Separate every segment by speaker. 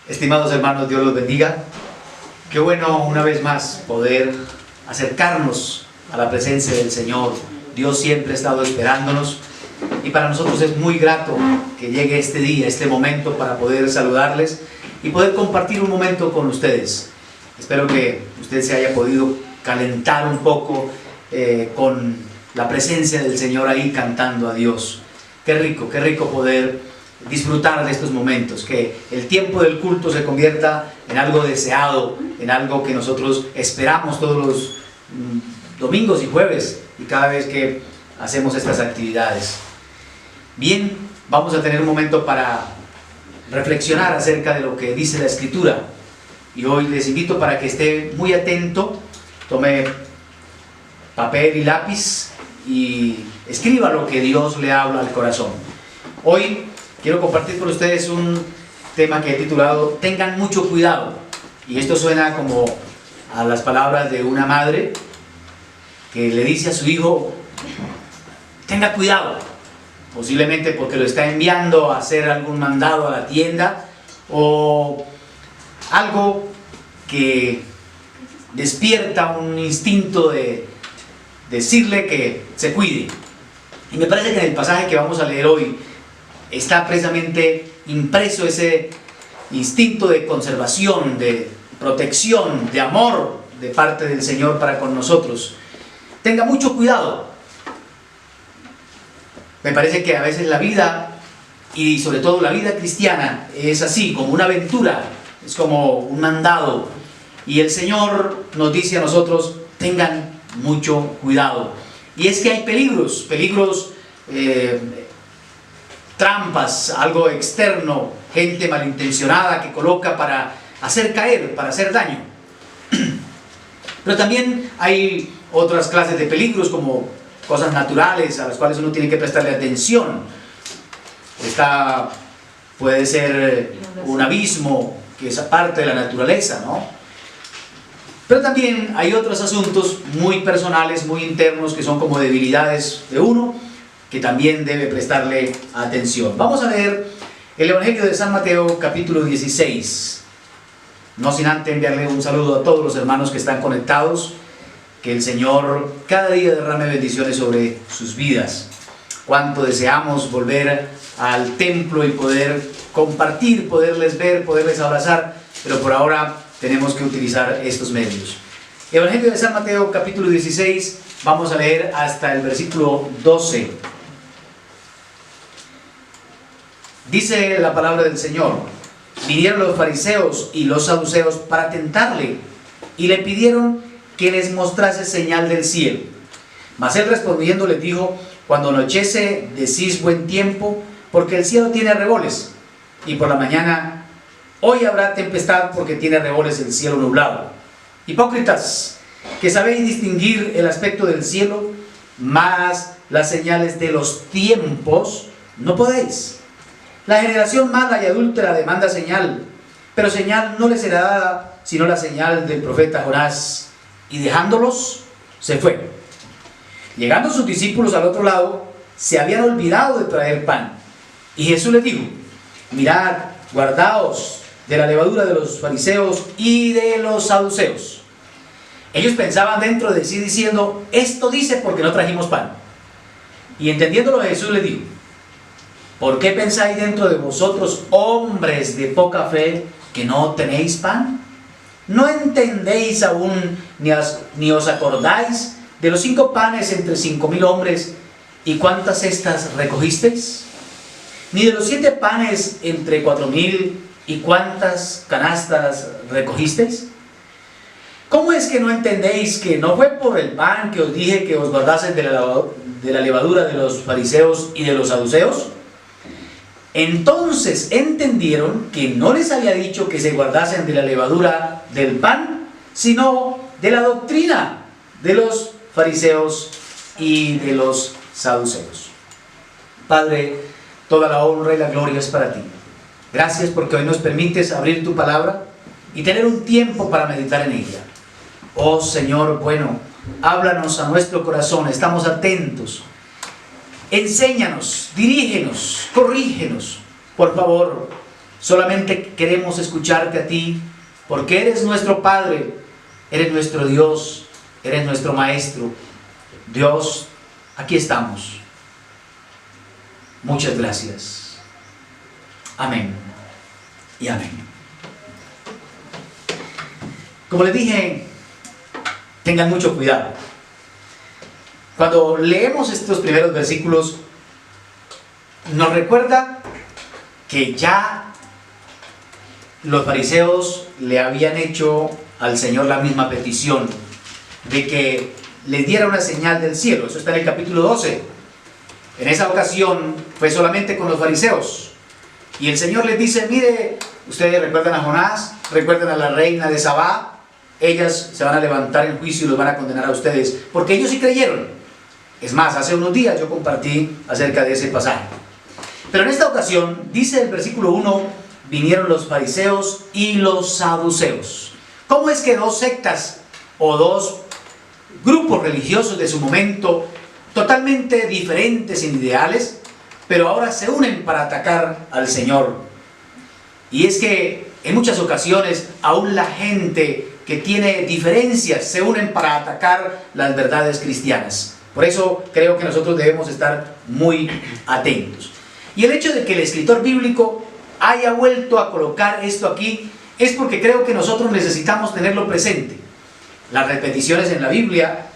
Speaker 1: Estimados hermanos, Dios los bendiga. Qué bueno una vez más poder acercarnos a la presencia del Señor. Dios siempre ha estado esperándonos y para nosotros es muy grato que llegue este día, este momento para poder saludarles y poder compartir un momento con ustedes. Espero que usted se haya podido calentar un poco con la presencia del Señor ahí cantando a Dios. Qué rico poder disfrutar de estos momentos, que el tiempo del culto se convierta en algo deseado, en algo que nosotros esperamos todos los domingos y jueves y cada vez que hacemos estas actividades. Bien, vamos a tener un momento para reflexionar acerca de lo que dice la Escritura y hoy les invito para que esté muy atento, tome papel y lápiz y escriba lo que Dios le habla al corazón. Hoy quiero compartir con ustedes un tema que he titulado Tengan mucho cuidado. Y esto suena como a las palabras de una madre que le dice a su hijo: tenga cuidado, posiblemente porque lo está enviando a hacer algún mandado a la tienda o algo que despierta un instinto de decirle que se cuide. Y me parece que en el pasaje que vamos a leer hoy está precisamente impreso ese instinto de conservación, de protección, de amor de parte del Señor para con nosotros. Tenga mucho cuidado. Me parece que a veces la vida, y sobre todo la vida cristiana, es así, como una aventura, es como un mandado. Y el Señor nos dice a nosotros: tengan mucho cuidado. Y es que hay peligros, trampas, algo externo, gente malintencionada que coloca para hacer caer, para hacer daño. Pero también hay otras clases de peligros, como cosas naturales a las cuales uno tiene que prestarle atención. Puede ser un abismo, que es parte de la naturaleza, ¿no? Pero también hay otros asuntos muy personales, muy internos, que son como debilidades de uno, que también debe prestarle atención. Vamos a leer el Evangelio de San Mateo, capítulo 16. No sin antes enviarle un saludo a todos los hermanos que están conectados. Que el Señor cada día derrame bendiciones sobre sus vidas. Cuánto deseamos volver al templo y poder compartir, poderles ver, poderles abrazar, pero por ahora tenemos que utilizar estos medios. Evangelio de San Mateo, capítulo 16, vamos a leer hasta el versículo 12. Dice la palabra del Señor: vinieron los fariseos y los saduceos para tentarle, y le pidieron que les mostrase señal del cielo. Mas él respondiendo les dijo: cuando anochece, decís buen tiempo, porque el cielo tiene arreboles, y por la mañana, hoy habrá tempestad, porque tiene arreboles el cielo nublado. Hipócritas, que sabéis distinguir el aspecto del cielo, mas las señales de los tiempos no podéis. La generación mala y adúltera demanda señal, pero señal no le será dada, sino la señal del profeta Jonás. Y dejándolos, se fue. Llegando sus discípulos al otro lado, se habían olvidado de traer pan. Y Jesús les dijo: mirad, guardaos de la levadura de los fariseos y de los saduceos. Ellos pensaban dentro de sí diciendo: esto dice porque no trajimos pan. Y entendiéndolo, Jesús les dijo: ¿por qué pensáis dentro de vosotros, hombres de poca fe, que no tenéis pan? ¿No entendéis aún, ni os acordáis de los 5 panes entre 5,000 hombres, y cuántas cestas recogisteis? ¿Ni de los 7 panes entre 4,000, y cuántas canastas recogisteis? ¿Cómo es que no entendéis que no fue por el pan que os dije que os guardasen de la levadura de los fariseos y de los saduceos? Entonces entendieron que no les había dicho que se guardasen de la levadura del pan, sino de la doctrina de los fariseos y de los saduceos. Padre, toda la honra y la gloria es para ti. Gracias porque hoy nos permites abrir tu palabra y tener un tiempo para meditar en ella. Oh Señor bueno, háblanos a nuestro corazón, estamos atentos. Enséñanos, dirígenos, corrígenos. Por favor, Solamente queremos escucharte a ti, porque eres nuestro Padre, eres nuestro Dios, eres nuestro Maestro. Dios, aquí estamos. Muchas gracias. Amén y amén. Como les dije, tengan mucho cuidado. Cuando leemos estos primeros versículos, nos recuerda que ya los fariseos le habían hecho al Señor la misma petición de que les diera una señal del cielo. Eso está en el capítulo 12. En esa ocasión fue solamente con los fariseos. Y el Señor les dice, mire, ustedes recuerdan a Jonás, recuerdan a la reina de Sabá, ellas se van a levantar en juicio y los van a condenar a ustedes, porque ellos sí creyeron. Es más, hace unos días yo compartí acerca de ese pasaje. Pero en esta ocasión, dice el versículo 1, vinieron los fariseos y los saduceos. ¿Cómo es que dos sectas o dos grupos religiosos de su momento, totalmente diferentes en ideales, pero ahora se unen para atacar al Señor? Y es que en muchas ocasiones aún la gente que tiene diferencias se unen para atacar las verdades cristianas. Por eso creo que nosotros debemos estar muy atentos. Y el hecho de que el escritor bíblico haya vuelto a colocar esto aquí es porque creo que nosotros necesitamos tenerlo presente. Las repeticiones en la Biblia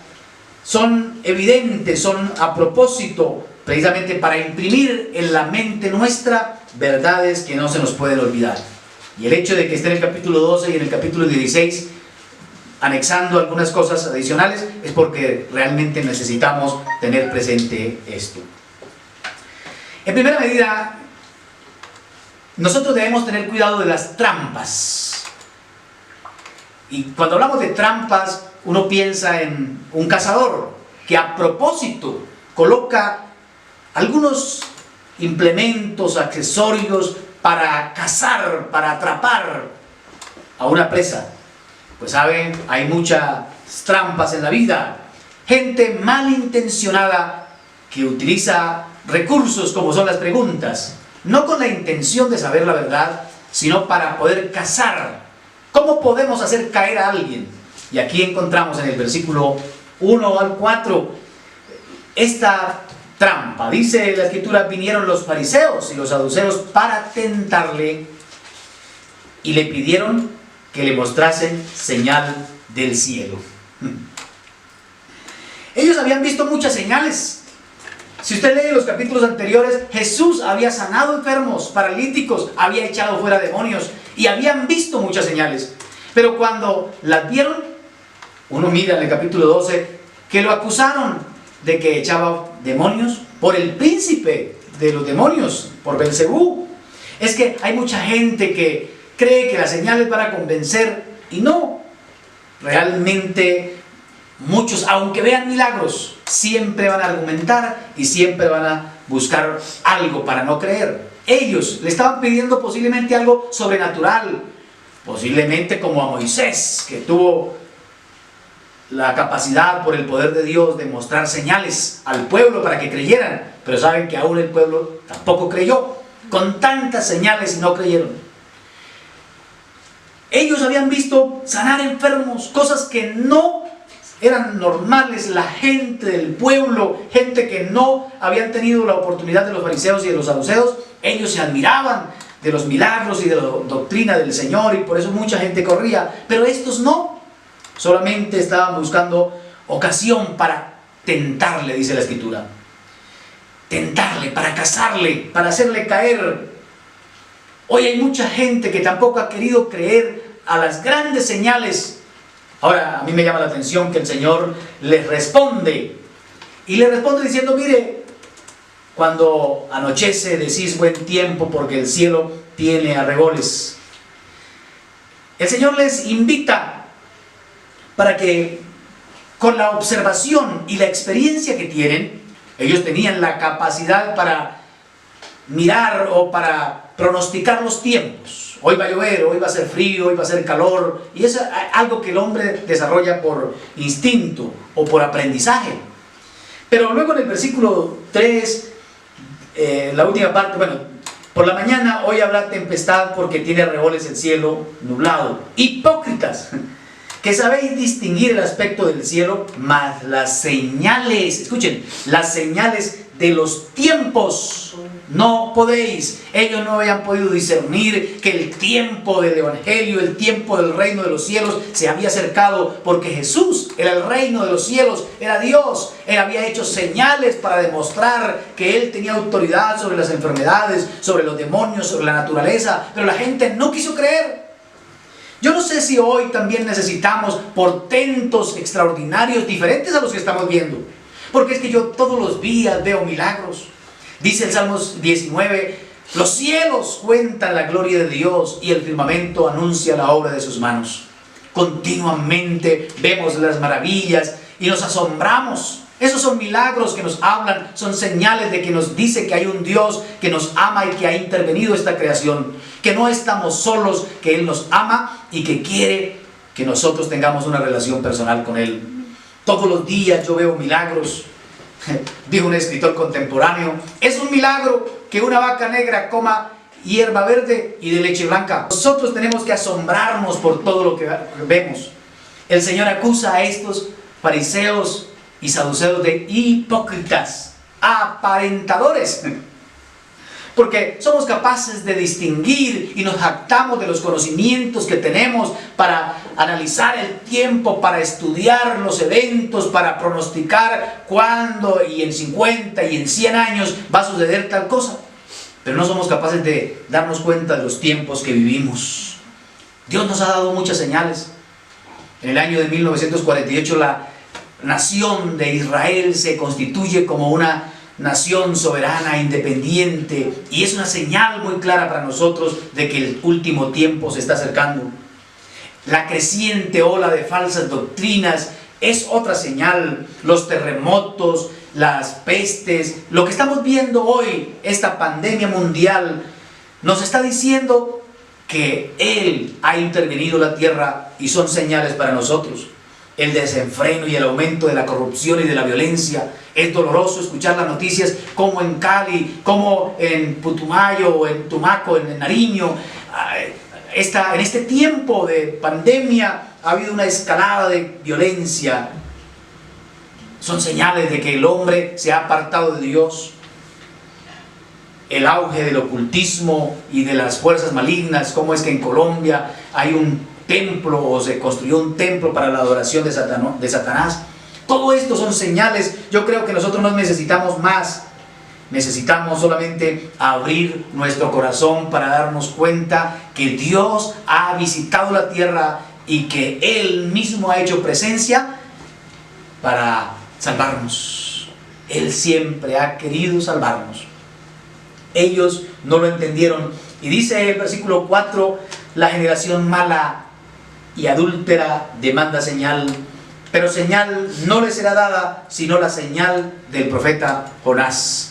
Speaker 1: son evidentes, son a propósito, precisamente para imprimir en la mente nuestra verdades que no se nos pueden olvidar. Y el hecho de que esté en el capítulo 12 y en el capítulo 16 anexando algunas cosas adicionales es porque realmente necesitamos tener presente esto. En primera medida, nosotros debemos tener cuidado de las trampas. Y cuando hablamos de trampas, uno piensa en un cazador que a propósito coloca algunos implementos, accesorios para cazar, para atrapar a una presa. Pues saben, hay muchas trampas en la vida. Gente malintencionada que utiliza recursos como son las preguntas, no con la intención de saber la verdad, sino para poder cazar. ¿Cómo podemos hacer caer a alguien? Y aquí encontramos en el versículo 1 al 4 esta trampa. Dice la escritura, vinieron los fariseos y los saduceos para tentarle y le pidieron que le mostrasen señal del cielo. Ellos habían visto muchas señales. Si usted lee los capítulos anteriores, Jesús había sanado enfermos, paralíticos, había echado fuera demonios y habían visto muchas señales. Pero cuando las vieron, uno mira en el capítulo 12 que lo acusaron de que echaba demonios por el príncipe de los demonios, por Belcebú. Es que hay mucha gente que cree que las señales van a convencer y no. Realmente muchos, aunque vean milagros, siempre van a argumentar y siempre van a buscar algo para no creer. Ellos le estaban pidiendo posiblemente algo sobrenatural, posiblemente como a Moisés, que tuvo la capacidad por el poder de Dios de mostrar señales al pueblo para que creyeran, pero saben que aún el pueblo tampoco creyó, con tantas señales y no creyeron. Ellos habían visto sanar enfermos, cosas que no eran normales. La gente del pueblo, gente que no habían tenido la oportunidad de los fariseos y de los saduceos, ellos se admiraban de los milagros y de la doctrina del Señor y por eso mucha gente corría, pero estos no. Solamente estaban buscando ocasión para tentarle, dice la escritura. Tentarle, para cazarle, para hacerle caer. Hoy hay mucha gente que tampoco ha querido creer a las grandes señales. Ahora, a mí me llama la atención que el Señor les responde. Y le responde diciendo, mire, cuando anochece decís buen tiempo porque el cielo tiene arreboles. El Señor les invita para que con la observación y la experiencia que tienen, ellos tenían la capacidad para mirar o para pronosticar los tiempos. Hoy va a llover, hoy va a ser frío, hoy va a ser calor, y eso es algo que el hombre desarrolla por instinto o por aprendizaje. Pero luego en el versículo 3, la última parte, bueno, Por la mañana hoy habrá tempestad porque tiene arreboles el cielo nublado. Hipócritas, que sabéis distinguir el aspecto del cielo, mas las señales, escuchen, las señales de los tiempos no podéis. Ellos no habían podido discernir que el tiempo del evangelio, el tiempo del reino de los cielos se había acercado, porque Jesús era el reino de los cielos, era Dios. Él había hecho señales para demostrar que Él tenía autoridad sobre las enfermedades, sobre los demonios, sobre la naturaleza, pero la gente no quiso creer. Yo no sé si hoy también necesitamos portentos extraordinarios diferentes a los que estamos viendo, porque es que yo todos los días veo milagros. Dice el Salmos 19, los cielos cuentan la gloria de Dios y el firmamento anuncia la obra de sus manos. Continuamente vemos las maravillas y nos asombramos. Esos son milagros que nos hablan, son señales de que nos dice que hay un Dios que nos ama y que ha intervenido esta creación, que no estamos solos, que Él nos ama y que quiere que nosotros tengamos una relación personal con Él. Todos los días yo veo milagros. Dijo un escritor contemporáneo, es un milagro que una vaca negra coma hierba verde y de leche blanca. Nosotros tenemos que asombrarnos por todo lo que vemos. El Señor acusa a estos fariseos y saduceos de hipócritas, aparentadores, porque somos capaces de distinguir y nos jactamos de los conocimientos que tenemos para analizar el tiempo, para estudiar los eventos, para pronosticar cuándo y en 50 y en 100 años va a suceder tal cosa. Pero no somos capaces de darnos cuenta de los tiempos que vivimos. Dios nos ha dado muchas señales. En el año de 1948 la nación de Israel se constituye como una nación soberana, independiente, y es una señal muy clara para nosotros de que el último tiempo se está acercando. La creciente ola de falsas doctrinas es otra señal. Los terremotos, las pestes, lo que estamos viendo hoy, esta pandemia mundial, nos está diciendo que Él ha intervenido en la tierra y son señales para nosotros. El desenfreno y el aumento de la corrupción y de la violencia. Es doloroso escuchar las noticias como en Cali, como en Putumayo, o en Tumaco, en Nariño. En este tiempo de pandemia ha habido una escalada de violencia. Son señales de que el hombre se ha apartado de Dios. El auge del ocultismo y de las fuerzas malignas, como es que en Colombia hay un templo o se construyó un templo para la adoración de Satanás. Todo esto son señales. Yo creo que nosotros no necesitamos más. Necesitamos solamente abrir nuestro corazón para darnos cuenta que Dios ha visitado la tierra y que Él mismo ha hecho presencia para salvarnos. Él siempre ha querido salvarnos. Ellos no lo entendieron. Y dice el versículo 4, la generación mala y adúltera demanda señal, pero señal no le será dada sino la señal del profeta Jonás.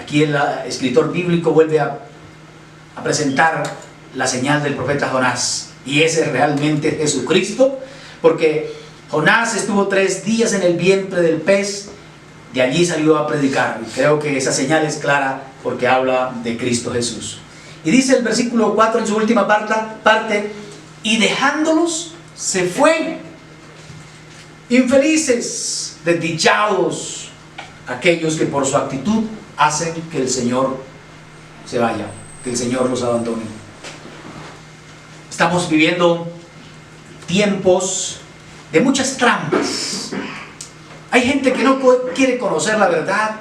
Speaker 1: Aquí el escritor bíblico vuelve a presentar la señal del profeta Jonás, y ese es realmente Jesucristo, porque Jonás estuvo 3 días en el vientre del pez, de allí salió a predicar, y creo que esa señal es clara porque habla de Cristo Jesús. Y dice el versículo 4 en su última parte, y dejándolos se fue. Infelices, desdichados aquellos que por su actitud hacen que el Señor se vaya, que el Señor los abandone. Estamos viviendo tiempos de muchas trampas. Hay gente que no quiere conocer la verdad,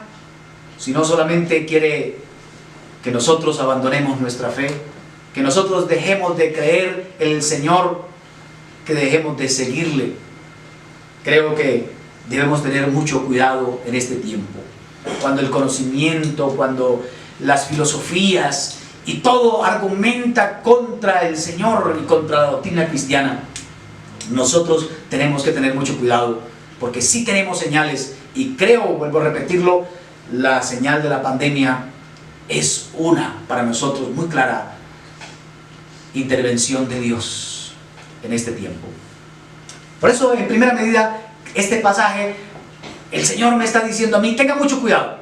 Speaker 1: sino solamente quiere que nosotros abandonemos nuestra fe, que nosotros dejemos de creer en el Señor, que dejemos de seguirle. Creo que debemos tener mucho cuidado en este tiempo. Cuando el conocimiento, cuando las filosofías y todo argumenta contra el Señor y contra la doctrina cristiana, nosotros tenemos que tener mucho cuidado, porque sí tenemos señales, y creo, vuelvo a repetirlo, la señal de la pandemia es una para nosotros muy clara intervención de Dios en este tiempo. Por eso, en primera medida, este pasaje, el Señor me está diciendo a mí, tenga mucho cuidado,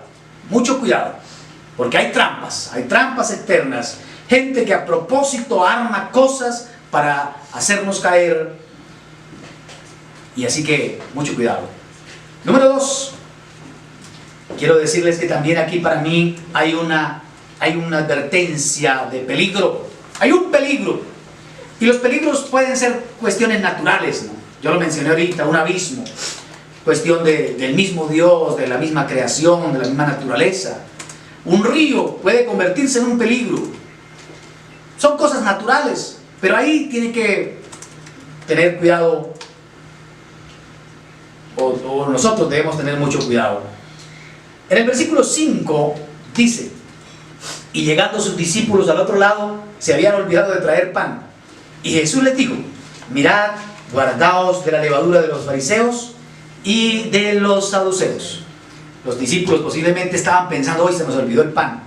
Speaker 1: mucho cuidado. Porque hay trampas eternas, gente que a propósito arma cosas para hacernos caer. Y así que mucho cuidado. Número 2, quiero decirles que también aquí para mí hay una advertencia de peligro. Hay un peligro. Y los peligros pueden ser cuestiones naturales, ¿no? Yo lo mencioné ahorita, un abismo, cuestión del mismo Dios, de la misma creación, de la misma naturaleza. Un río puede convertirse en un peligro. Son cosas naturales, pero ahí tiene que tener cuidado, o nosotros debemos tener mucho cuidado. En el versículo 5 dice: y llegando sus discípulos al otro lado, se habían olvidado de traer pan. Y Jesús les dijo: mirad, guardaos de la levadura de los fariseos y de los saduceos. Los discípulos posiblemente estaban pensando: hoy se nos olvidó el pan.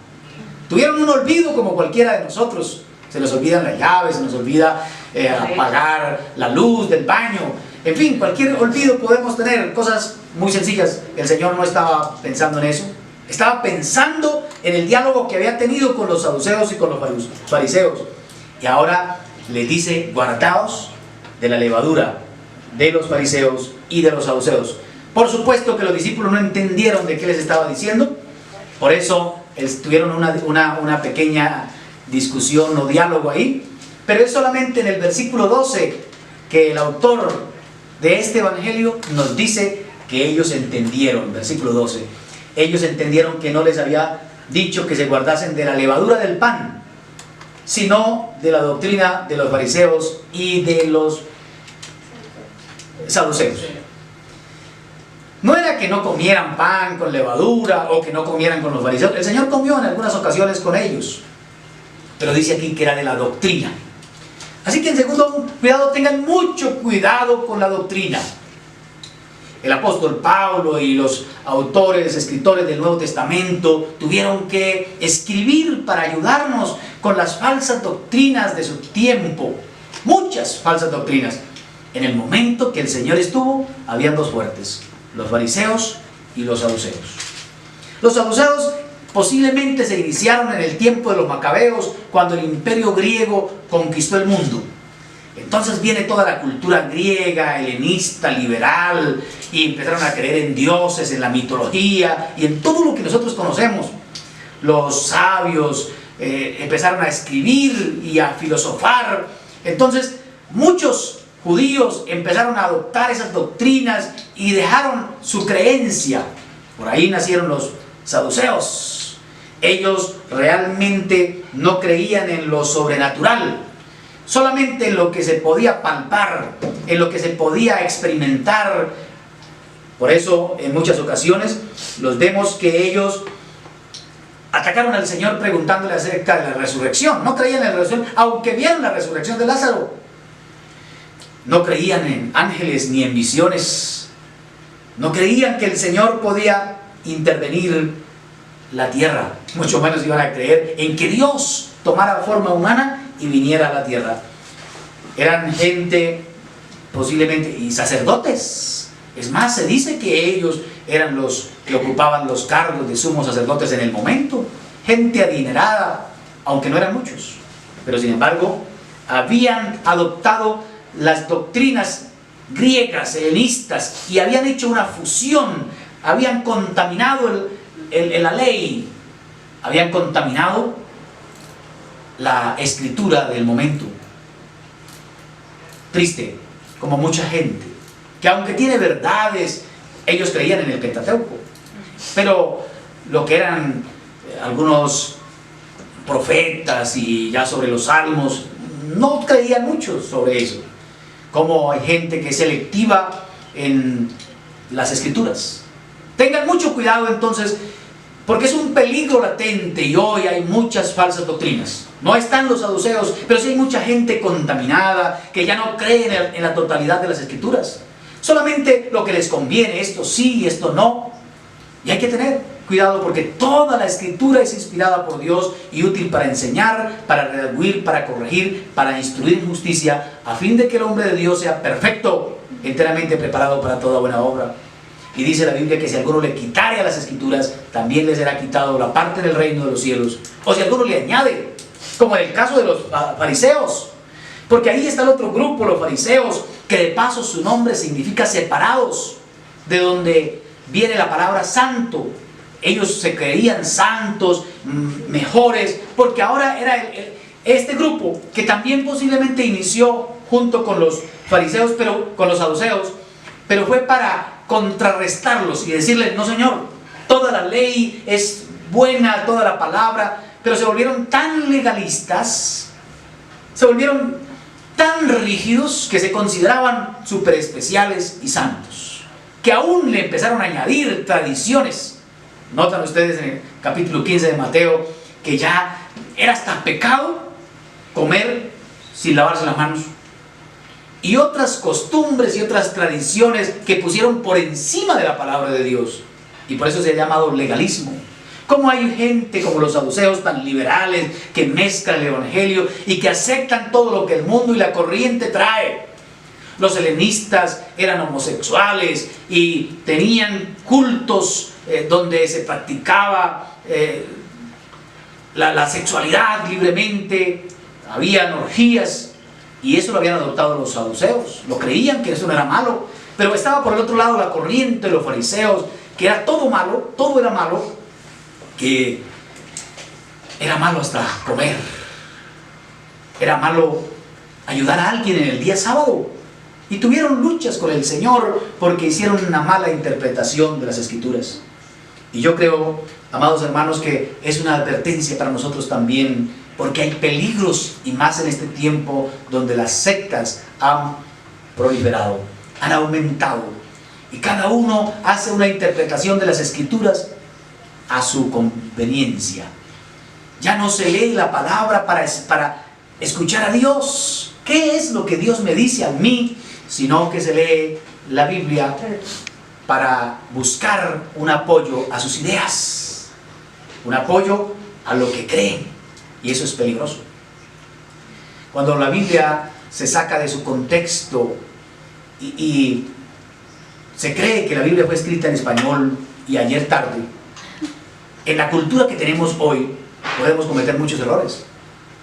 Speaker 1: Tuvieron un olvido como cualquiera de nosotros. Se nos olvidan las llaves, se nos olvida apagar la luz del baño. En fin, cualquier olvido podemos tener, cosas muy sencillas. El Señor no estaba pensando en eso. Estaba pensando en el diálogo que había tenido con los saduceos y con los fariseos. Y ahora les dice: guardaos de la levadura de los fariseos y de los saduceos. Por supuesto que los discípulos no entendieron de qué les estaba diciendo. Por eso tuvieron una pequeña discusión o diálogo ahí. Pero es solamente en el versículo 12 que el autor de este evangelio nos dice que ellos entendieron. Versículo 12: ellos entendieron que no les había dicho que se guardasen de la levadura del pan, sino de la doctrina de los fariseos y de los saduceos. No era que no comieran pan con levadura o que no comieran con los fariseos. El Señor comió en algunas ocasiones con ellos, pero dice aquí que era de la doctrina. Así que en segundo cuidado, tengan mucho cuidado con la doctrina. El apóstol Pablo y los autores, escritores del Nuevo Testamento tuvieron que escribir para ayudarnos con las falsas doctrinas de su tiempo. Muchas falsas doctrinas. En el momento que el Señor estuvo, habían dos fuertes: los fariseos y los saduceos. Los saduceos posiblemente se iniciaron en el tiempo de los macabeos, cuando el imperio griego conquistó el mundo. Entonces viene toda la cultura griega, helenista, liberal, y empezaron a creer en dioses, en la mitología y en todo lo que nosotros conocemos. Los sabios empezaron a escribir y a filosofar. Entonces muchos judíos empezaron a adoptar esas doctrinas y dejaron su creencia. Por ahí nacieron los saduceos. Ellos realmente no creían en lo sobrenatural, solamente en lo que se podía palpar, en lo que se podía experimentar. Por eso en muchas ocasiones los vemos que ellos atacaron al Señor preguntándole acerca de la resurrección. No creían en la resurrección, aunque vieron la resurrección de Lázaro. No creían en ángeles ni en visiones. No creían que el Señor podía intervenir la tierra. Mucho menos iban a creer en que Dios tomara forma humana y viniera a la tierra. Eran gente posiblemente, y sacerdotes. Es más, se dice que ellos eran los que ocupaban los cargos de sumos sacerdotes en el momento. Gente adinerada, aunque no eran muchos. Pero sin embargo, habían adoptado las doctrinas griegas, helenistas, y habían hecho una fusión. Habían contaminado la ley, habían contaminado la escritura del momento. Triste, como mucha gente, que aunque tiene verdades, ellos creían en el Pentateuco, pero lo que eran algunos profetas y ya sobre los salmos, no creían mucho sobre eso. Como hay gente que es selectiva en las escrituras. Tengan mucho cuidado entonces, porque es un peligro latente y hoy hay muchas falsas doctrinas. No están los saduceos, pero sí hay mucha gente contaminada que ya no cree en la totalidad de las escrituras. Solamente lo que les conviene, esto sí y esto no. Y hay que tener cuidado porque toda la escritura es inspirada por Dios y útil para enseñar, para redarguir, para corregir, para instruir en justicia, a fin de que el hombre de Dios sea perfecto, enteramente preparado para toda buena obra. Y dice la Biblia que si alguno le quitare a las escrituras, también le será quitado la parte del reino de los cielos. O si alguno le añade, como en el caso de los fariseos. Porque ahí está el otro grupo, los fariseos, que de paso su nombre significa separados, de donde viene la palabra santo. Ellos se creían santos, mejores, porque ahora era este grupo que también posiblemente inició junto con los fariseos, pero con los saduceos, pero fue para contrarrestarlos y decirles: no señor, toda la ley es buena, toda la palabra, pero se volvieron tan legalistas, se volvieron tan rígidos que se consideraban súper especiales y santos, que aún le empezaron a añadir tradiciones. Notan ustedes en el capítulo 15 de Mateo que ya era hasta pecado comer sin lavarse las manos, y otras costumbres y otras tradiciones que pusieron por encima de la palabra de Dios, y por eso se ha llamado legalismo. Como hay gente como los saduceos tan liberales que mezclan el evangelio y que aceptan todo lo que el mundo y la corriente trae. Los helenistas eran homosexuales y tenían cultos donde se practicaba la sexualidad libremente, habían orgías, y eso lo habían adoptado los saduceos. Lo creían que eso no era malo, pero estaba por el otro lado la corriente de los fariseos, que era todo malo, todo era malo, que era malo hasta comer, era malo ayudar a alguien en el día sábado, y tuvieron luchas con el Señor porque hicieron una mala interpretación de las Escrituras. Y yo creo, amados hermanos, que es una advertencia para nosotros también, porque hay peligros, y más en este tiempo donde las sectas han proliferado, han aumentado, y cada uno hace una interpretación de las Escrituras a su conveniencia. Ya no se lee la palabra para escuchar a Dios. ¿Qué es lo que Dios me dice a mí? Sino que se lee la Biblia para buscar un apoyo a sus ideas, un apoyo a lo que creen, y eso es peligroso. Cuando la Biblia se saca de su contexto y se cree que la Biblia fue escrita en español y ayer tarde, en la cultura que tenemos hoy podemos cometer muchos errores.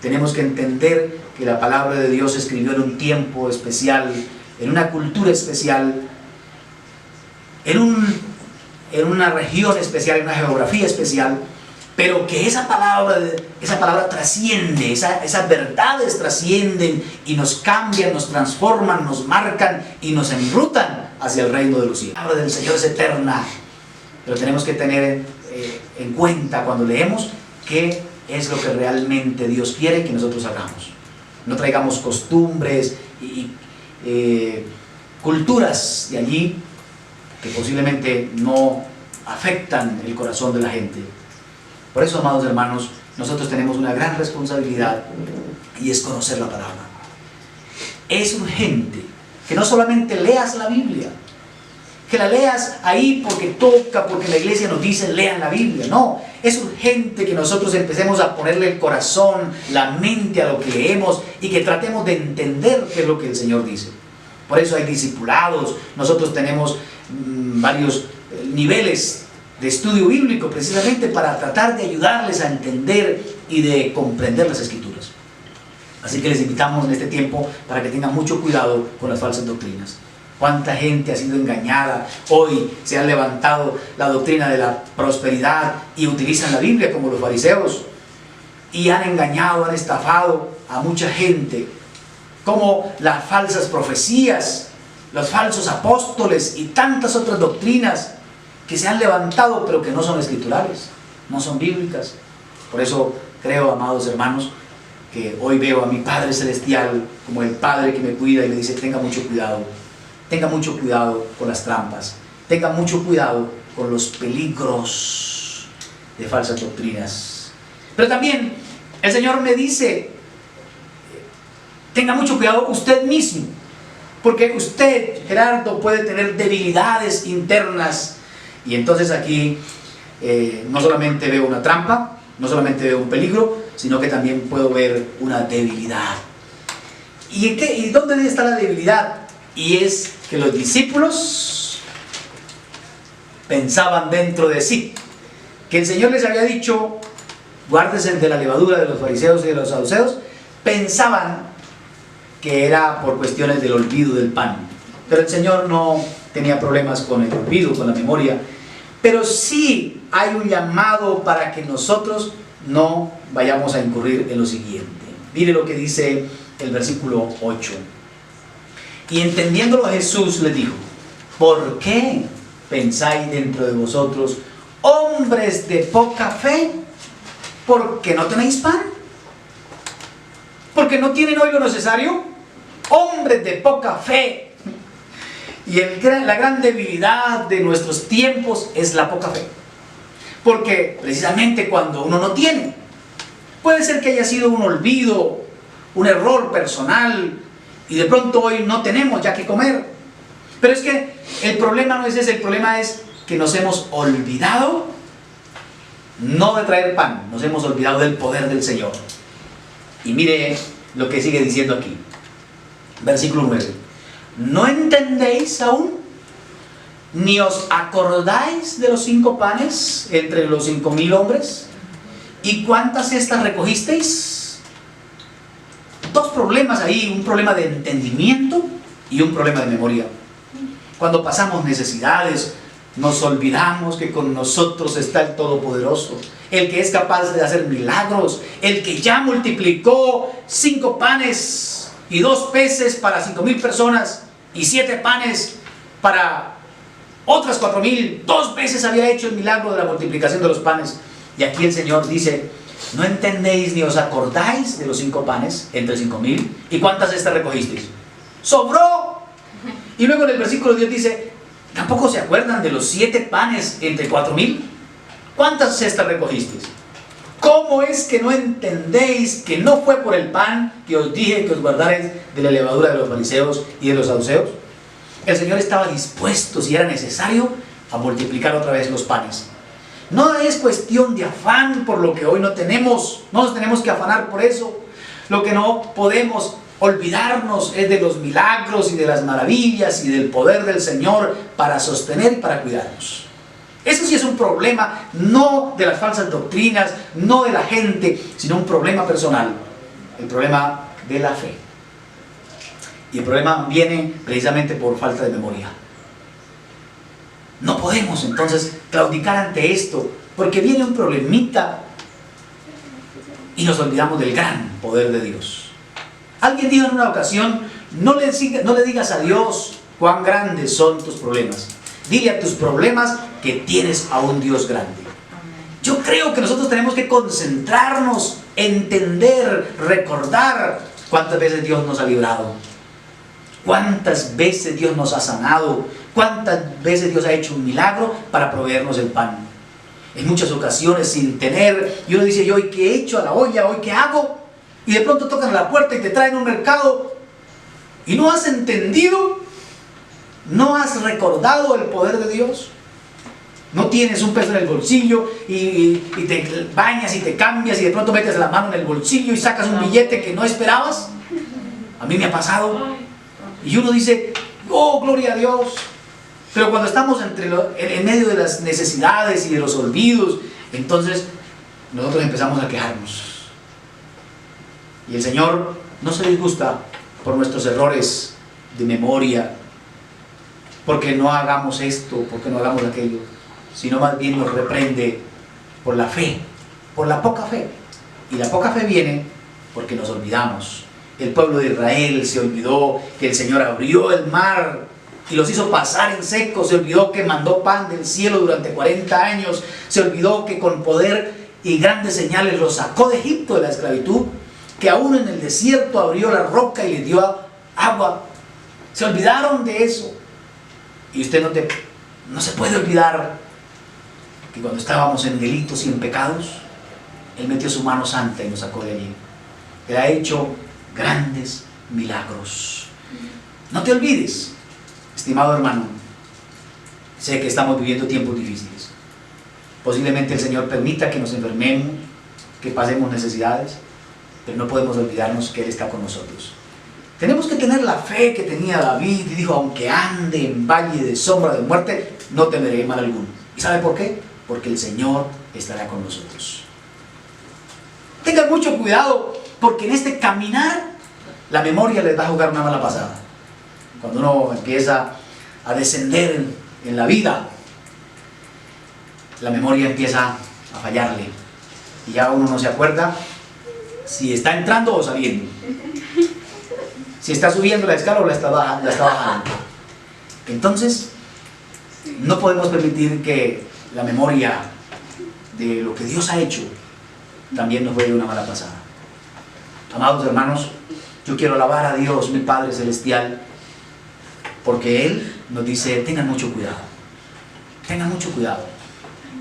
Speaker 1: Tenemos que entender que la palabra de Dios se escribió en un tiempo especial, en una cultura especial, en una región especial, en una geografía especial, pero que esa palabra trasciende, esas verdades trascienden y nos cambian, nos transforman, nos marcan y nos enrutan hacia el reino de los cielos. La palabra del Señor es eterna, pero tenemos que tener en cuenta cuando leemos qué es lo que realmente Dios quiere que nosotros hagamos. No traigamos costumbres y culturas de allí que posiblemente no afectan el corazón de la gente. Por eso, amados hermanos, nosotros tenemos una gran responsabilidad, y es conocer la palabra. Es urgente que no solamente leas la Biblia, que la leas ahí porque toca, porque la iglesia nos dice lean la Biblia. No, es urgente que nosotros empecemos a ponerle el corazón, la mente a lo que leemos, y que tratemos de entender qué es lo que el Señor dice. Por eso hay discipulados, nosotros tenemos varios niveles de estudio bíblico, precisamente para tratar de ayudarles a entender y de comprender las Escrituras. Así que les invitamos en este tiempo para que tengan mucho cuidado con las falsas doctrinas. Cuánta gente ha sido engañada. Hoy se ha levantado la doctrina de la prosperidad y utilizan la Biblia como los fariseos, y han engañado, han estafado a mucha gente. Como las falsas profecías, los falsos apóstoles y tantas otras doctrinas que se han levantado, pero que no son escriturales, no son bíblicas. Por eso creo, amados hermanos, que hoy veo a mi Padre Celestial como el Padre que me cuida y me dice: tenga mucho cuidado con las trampas, tenga mucho cuidado con los peligros de falsas doctrinas. Pero también el Señor me dice: tenga mucho cuidado usted mismo, porque usted, Gerardo, puede tener debilidades internas. Y entonces aquí no solamente veo una trampa, no solamente veo un peligro, sino que también puedo ver una debilidad. ¿Y dónde está la debilidad? Y es que los discípulos pensaban dentro de sí que el Señor les había dicho, guárdense de la levadura de los fariseos y de los saduceos. Pensaban que era por cuestiones del olvido del pan, pero el Señor no tenía problemas con el olvido, con la memoria. Pero sí hay un llamado para que nosotros no vayamos a incurrir en lo siguiente. Mire lo que dice el versículo 8. Y entendiéndolo Jesús les dijo: ¿por qué pensáis dentro de vosotros, hombres de poca fe? ¿Porque no tenéis pan? ¿Porque no tienen hoy lo necesario? Hombres de poca fe. Y la gran debilidad de nuestros tiempos es la poca fe. Porque precisamente cuando uno no tiene, puede ser que haya sido un olvido, un error personal, y de pronto hoy no tenemos ya que comer. Pero es que el problema no es ese, el problema es que nos hemos olvidado, no de traer pan, nos hemos olvidado del poder del Señor. Y mire lo que sigue diciendo aquí, versículo 9. ¿No entendéis aún? ¿Ni os acordáis de los 5 panes entre los 5,000 hombres? ¿Y cuántas cestas recogisteis? Dos problemas ahí, un problema de entendimiento y un problema de memoria. Cuando pasamos necesidades, nos olvidamos que con nosotros está el Todopoderoso, el que es capaz de hacer milagros, el que ya multiplicó 5 panes y 2 peces para 5,000 personas y 7 panes para otras 4,000. 2 veces había hecho el milagro de la multiplicación de los panes. Y aquí el Señor dice: ¿no entendéis ni os acordáis de los 5 panes entre 5,000? ¿Y cuántas cestas recogisteis? ¡Sobró! Y luego en el versículo 10 dice: ¿tampoco se acuerdan de los 7 panes entre 4,000? ¿Cuántas cestas recogisteis? ¿Cómo es que no entendéis que no fue por el pan que os dije que os guardarais de la levadura de los fariseos y de los saduceos? El Señor estaba dispuesto, si era necesario, a multiplicar otra vez los panes. No es cuestión de afán por lo que hoy no tenemos, no nos tenemos que afanar por eso. Lo que no podemos olvidarnos es de los milagros y de las maravillas y del poder del Señor para sostener y para cuidarnos. Eso sí es un problema, no de las falsas doctrinas, no de la gente, sino un problema personal, el problema de la fe. Y el problema viene precisamente por falta de memoria. No podemos entonces claudicar ante esto, porque viene un problemita y nos olvidamos del gran poder de Dios. Alguien dijo en una ocasión: no le digas a Dios cuán grandes son tus problemas. Dile a tus problemas que tienes a un Dios grande. Yo creo que nosotros tenemos que concentrarnos, entender, recordar cuántas veces Dios nos ha librado, cuántas veces Dios nos ha sanado, cuántas veces Dios ha hecho un milagro para proveernos el pan. En muchas ocasiones sin tener, y uno dice: ¿yo hoy qué he hecho a la olla? ¿Hoy qué hago? Y de pronto tocan la puerta y te traen un mercado y no has entendido, no has recordado el poder de Dios. No tienes un peso en el bolsillo y te bañas y te cambias y de pronto metes la mano en el bolsillo y sacas un billete que no esperabas. A mí me ha pasado. Y uno dice: oh, gloria a Dios. Pero cuando estamos en medio de las necesidades y de los olvidos, entonces nosotros empezamos a quejarnos. Y el Señor no se disgusta por nuestros errores de memoria, porque no hagamos esto, porque no hagamos aquello, sino más bien nos reprende por la fe, por la poca fe. Y la poca fe viene porque nos olvidamos. El pueblo de Israel se olvidó que el Señor abrió el mar y los hizo pasar en seco. Se olvidó que mandó pan del cielo durante 40 años. Se olvidó que con poder y grandes señales los sacó de Egipto, de la esclavitud. Que aún en el desierto abrió la roca y le dio agua. Se olvidaron de eso. Y usted no se puede olvidar que cuando estábamos en delitos y en pecados, Él metió su mano santa y nos sacó de allí. Él ha hecho grandes milagros. No te olvides, estimado hermano. Sé que estamos viviendo tiempos difíciles. Posiblemente el Señor permita que nos enfermemos, que pasemos necesidades, pero no podemos olvidarnos que Él está con nosotros. Tenemos que tener la fe que tenía David y dijo: aunque ande en valle de sombra de muerte, no temeré mal alguno. ¿Y sabe por qué? Porque el Señor estará con nosotros. Tengan mucho cuidado, porque en este caminar la memoria les va a jugar una mala pasada. Cuando uno empieza a descender en la vida, la memoria empieza a fallarle y ya uno no se acuerda si está entrando o saliendo, si está subiendo la escala o la está bajando. Entonces no podemos permitir que la memoria de lo que Dios ha hecho también nos juegue una mala pasada. Amados hermanos, yo quiero alabar a Dios, mi Padre Celestial, porque Él nos dice: tengan mucho cuidado, tengan mucho cuidado.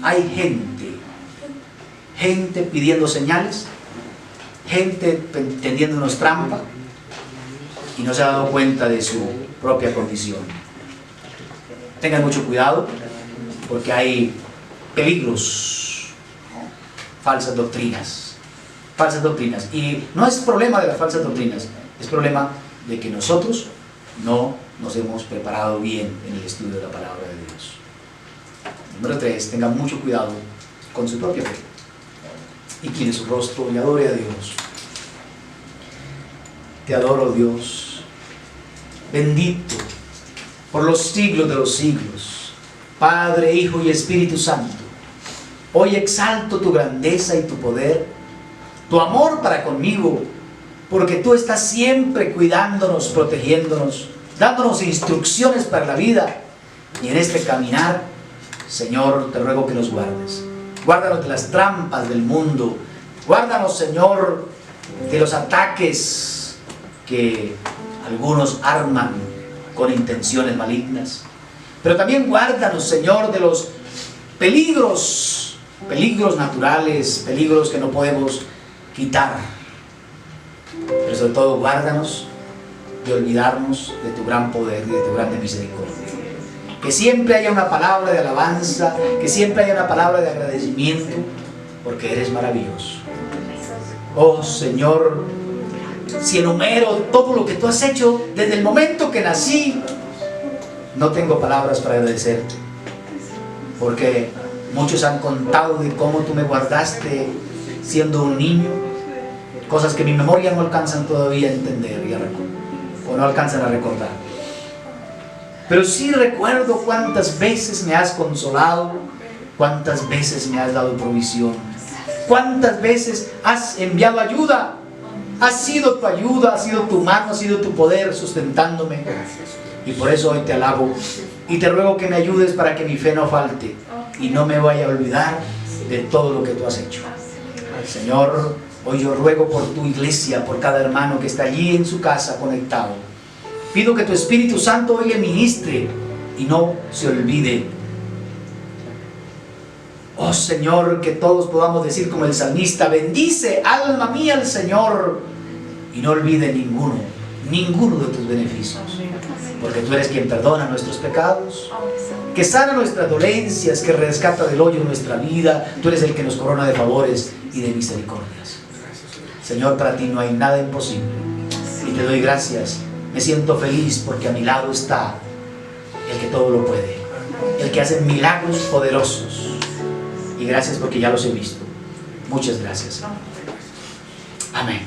Speaker 1: Hay gente pidiendo señales, gente tendiéndonos trampa y no se ha dado cuenta de su propia condición. Tengan mucho cuidado, porque hay peligros, falsas doctrinas. Y no es problema de las falsas doctrinas, es problema de que nosotros no nos hemos preparado bien en el estudio de la palabra de Dios. Número 3, tengan mucho cuidado con su propia fe. Incline su rostro y adore a Dios. Te adoro, Dios, bendito por los siglos de los siglos, Padre, Hijo y Espíritu Santo. Hoy exalto tu grandeza y tu poder, tu amor para conmigo, porque tú estás siempre cuidándonos, protegiéndonos, dándonos instrucciones para la vida. Y en este caminar, Señor, te ruego que nos guardes. Guárdanos de las trampas del mundo. Guárdanos, Señor, de los ataques que algunos arman con intenciones malignas. Pero también guárdanos, Señor, de los peligros naturales, peligros que no podemos quitar. Pero sobre todo, guárdanos de olvidarnos de tu gran poder y de tu grande misericordia. Que siempre haya una palabra de alabanza, que siempre haya una palabra de agradecimiento, porque eres maravilloso. Oh Señor, si enumero todo lo que tú has hecho desde el momento que nací, no tengo palabras para agradecerte, porque muchos han contado de cómo tú me guardaste siendo un niño, cosas que mi memoria no alcanzan todavía a entender o no alcanzan a recordar. Pero sí recuerdo cuántas veces me has consolado, cuántas veces me has dado provisión, cuántas veces has enviado ayuda. Ha sido tu ayuda, ha sido tu mano, ha sido tu poder sustentándome. Y por eso hoy te alabo y te ruego que me ayudes para que mi fe no falte y no me vaya a olvidar de todo lo que tú has hecho. Señor, hoy yo ruego por tu iglesia, por cada hermano que está allí en su casa conectado. Pido que tu Espíritu Santo hoy le ministre y no se olvide. Oh Señor, que todos podamos decir como el salmista: bendice alma mía al Señor, y no olvide ninguno de tus beneficios, porque tú eres quien perdona nuestros pecados, que sana nuestras dolencias, que rescata del hoyo nuestra vida. Tú eres el que nos corona de favores y de misericordias. Señor, para ti no hay nada imposible, y te doy gracias. Me siento feliz porque a mi lado está el que todo lo puede, el que hace milagros poderosos. Y gracias porque ya los he visto. Muchas gracias. Amén.